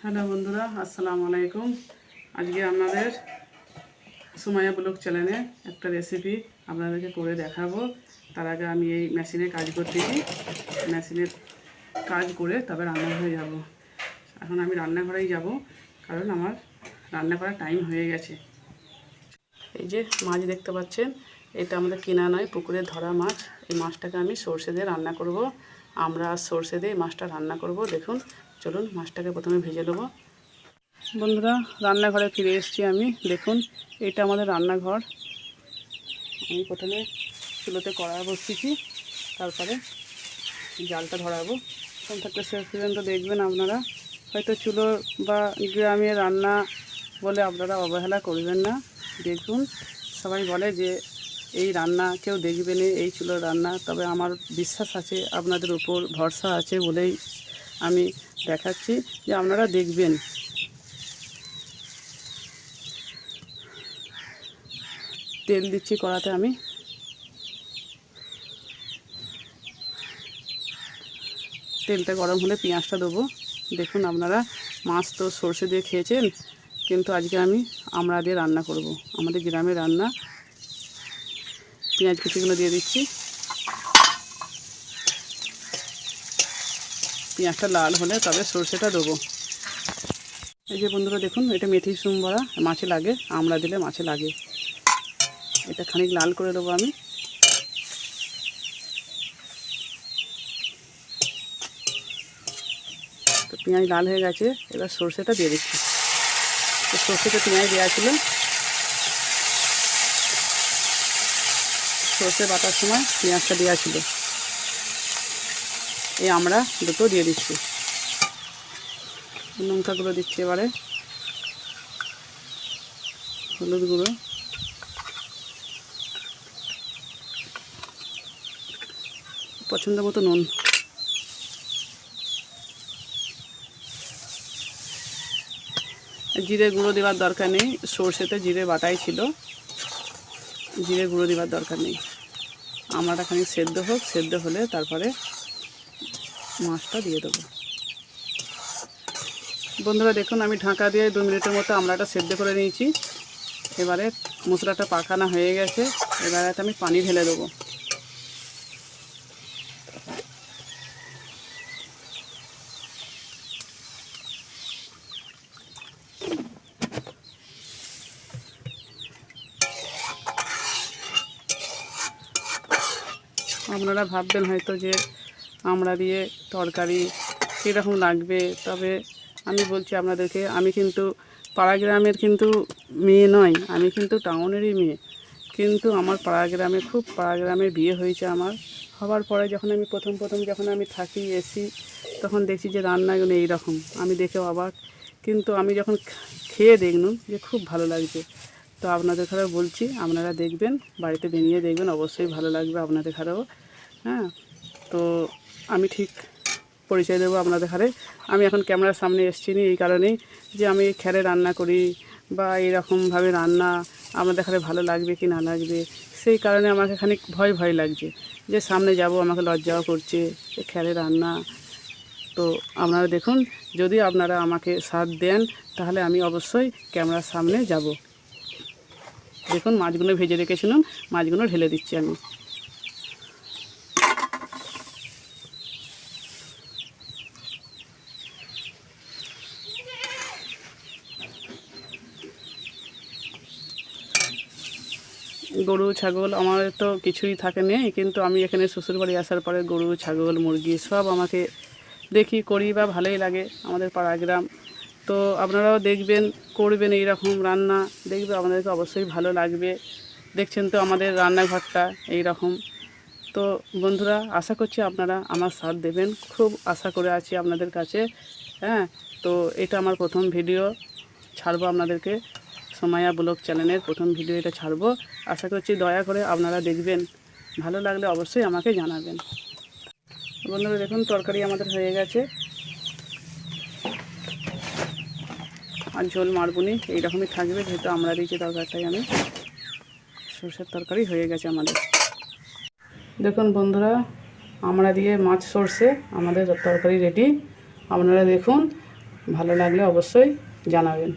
Hello বন্ধুরা, আসসালামু আলাইকুম। আজকে আমাদের সুমাইয়া ব্লগ চ্যানেলে একটা রেসিপি আপনাদেরকে করে দেখাবো। তার আগে আমি এই মেশিনে কাজ করতেছি। মেশিনের কাজ করে তবে রান্নাঘরে যাব। এখন আমি রান্নাঘরেই যাব, কারণ আমার রান্না করার টাইম হয়ে গেছে। এই যে মাছ দেখতে পাচ্ছেন, এটা আমাদের কেনা নয়, পুকুরে ধরা মাছ। এই মাছটাকে আমি সর্ষে দিয়ে রান্না করব। আমরা সর্ষে দিয়ে মাছটা রান্না করব। দেখুন, চলুন মাছটাকে প্রথমে ভেজে নেবো। বন্ধুরা, রান্নাঘরে ফিরে এসেছি আমি। দেখুন, এটা আমাদের রান্নাঘর। আমি প্রথমে চুলোতে কড়াই বসিয়েছি, তারপরে জালটা ধরাবো। তখন থাকতে শেষ পর্যন্ত দেখবেন আপনারা। হয়তো চুলো বা গ্রামে রান্না বলে আপনারা অবহেলা করবেন না। দেখুন, সবাই বলে যে এই রান্না কেউ দেখবে না, এই চুলোর রান্না। তবে আমার বিশ্বাস আছে, আপনাদের উপর ভরসা আছে বলেই আমি দেখাচ্ছি যে আপনারা দেখবেন। তেল দিচ্ছি কড়াতে আমি। তেলটা গরম হলে পেঁয়াজটা দেবো। দেখুন, আপনারা মাছ তো সর্ষে দিয়ে খেয়েছেন, কিন্তু আজকে আমি আমড়া দিয়ে রান্না করব। আমাদের গ্রামের রান্না। পেঁয়াজ কুচিগুলো দিয়ে দিচ্ছি। পেঁয়াজটা লাল হলে তবে সর্ষেটা দেবো। এই যে বন্ধুরা দেখুন, এটা মেথি সুমবড়া মাছে লাগে, আমড়া দিলে মাছে লাগে। এটা খানিক লাল করে দেবো আমি। তো পেঁয়াজ লাল হয়ে গেছে, এবার সর্ষেটা দিয়ে দিচ্ছি। তো সর্ষেটা পেঁয়াজ দেওয়া ছিল, সর্ষে বাটার সময় পেঁয়াজটা দেওয়া ছিল। এই আমরা দুটো দিয়ে দিচ্ছি। লঙ্কাগুলো দিচ্ছি, এবারে হলুদ গুঁড়ো, পছন্দ মতো নুন। জিরে গুঁড়ো দেওয়ার দরকার নেই, সর্ষেতে জিরে বাটাই ছিল, জিরে গুঁড়ো দেওয়ার দরকার নেই। আমড়াটা খানিক সেদ্ধ হোক, সেদ্ধ হলে তারপরে মাছটা দিয়ে দেবো। বন্ধুরা দেখুন, আমি ঢাকা দিয়ে 2 মিনিটের মতো আমড়াটা সেদ্ধ করে নিয়েছি। এবারে মশলাটা পাকানো হয়ে গেছে, এবারে আমি পানি ঢেলে দেবো। আপনারা ভাববেন হয়তো যে আমড়া দিয়ে তরকারি কীরকম লাগবে, তবে আমি বলছি আপনাদেরকে, আমি কিন্তু পাড়া গ্রামের কিন্তু মেয়ে নয়, আমি কিন্তু টাউনেরই মেয়ে। কিন্তু আমার পাড়া গ্রামে, খুব পাড়া গ্রামে বিয়ে হয়েছে আমার। হওয়ার পরে যখন আমি প্রথম যখন আমি থাকি এসি, তখন দেখছি যে রান্নাগুলো এইরকম, আমি দেখে অবাক। কিন্তু আমি যখন খেয়ে দেখলাম যে খুব ভালো লাগছে। তো আপনাদের ঘরেও বলছি, আপনারা দেখবেন, বাড়িতে বানিয়ে দেখবেন, অবশ্যই ভালো লাগবে আপনাদের ঘরেও। হ্যাঁ, তো আমি ঠিক পরিচয় দেবো আপনাদের ঘরে। আমি এখন ক্যামেরার সামনে এসেছি না এই কারণেই যে আমি খেরে রান্না করি বা এইরকমভাবে রান্না আপনাদের ঘরে ভালো লাগবে কি না লাগবে, সেই কারণে আমাকে খানিক ভয় লাগছে যে সামনে যাব, আমাকে লজ্জাও করছে যে খেরে রান্না। তো আপনারা দেখুন, যদি আপনারা আমাকে সাথ দেন তাহলে আমি অবশ্যই ক্যামেরার সামনে যাব। দেখুন, মাছগুলো ভেজে রেখেছিলাম, মাছগুলো ঢেলে দিচ্ছি আমি। গরু ছাগল আমার তো কিছুই থাকে নেই, কিন্তু আমি এখানে শ্বশুরবাড়ি আসার পরে গরু ছাগল মুরগি সব আমাকে দেখি, করি বা ভালোই লাগে, আমাদের পাড়া গ্রাম। তো আপনারাও দেখবেন, করবেন এইরকম রান্না, দেখবে আপনাদেরকে অবশ্যই ভালো লাগবে। দেখছেন তো আমাদের রান্নাঘরটা এই রকম। তো বন্ধুরা, আশা করছি আপনারা আমার সাথ দেবেন, খুব আশা করে আছি আপনাদের কাছে। হ্যাঁ, তো এটা আমার প্রথম ভিডিও ছাড়বো আপনাদেরকে, সুমাইয়া ব্লগ চ্যানেলের প্রথম ভিডিও এটা ছাড়বো। আশা করছি দয়া করে আপনারা দেখবেন, ভালো লাগলে অবশ্যই আমাকে জানাবেন। বন্ধুরা দেখুন, তরকারি আমাদের হয়ে গেছে, আর ঝোল মারবুনি, এইরকমই থাকবে, যেহেতু আমরা দিয়েছি তরকারিটাই। আমি সর্ষের তরকারি হয়ে গেছে আমাদের। দেখুন বন্ধুরা, আমরা দিয়ে মাছ সর্ষে আমাদের তরকারি রেডি। আপনারা দেখুন, ভালো লাগলে অবশ্যই জানাবেন।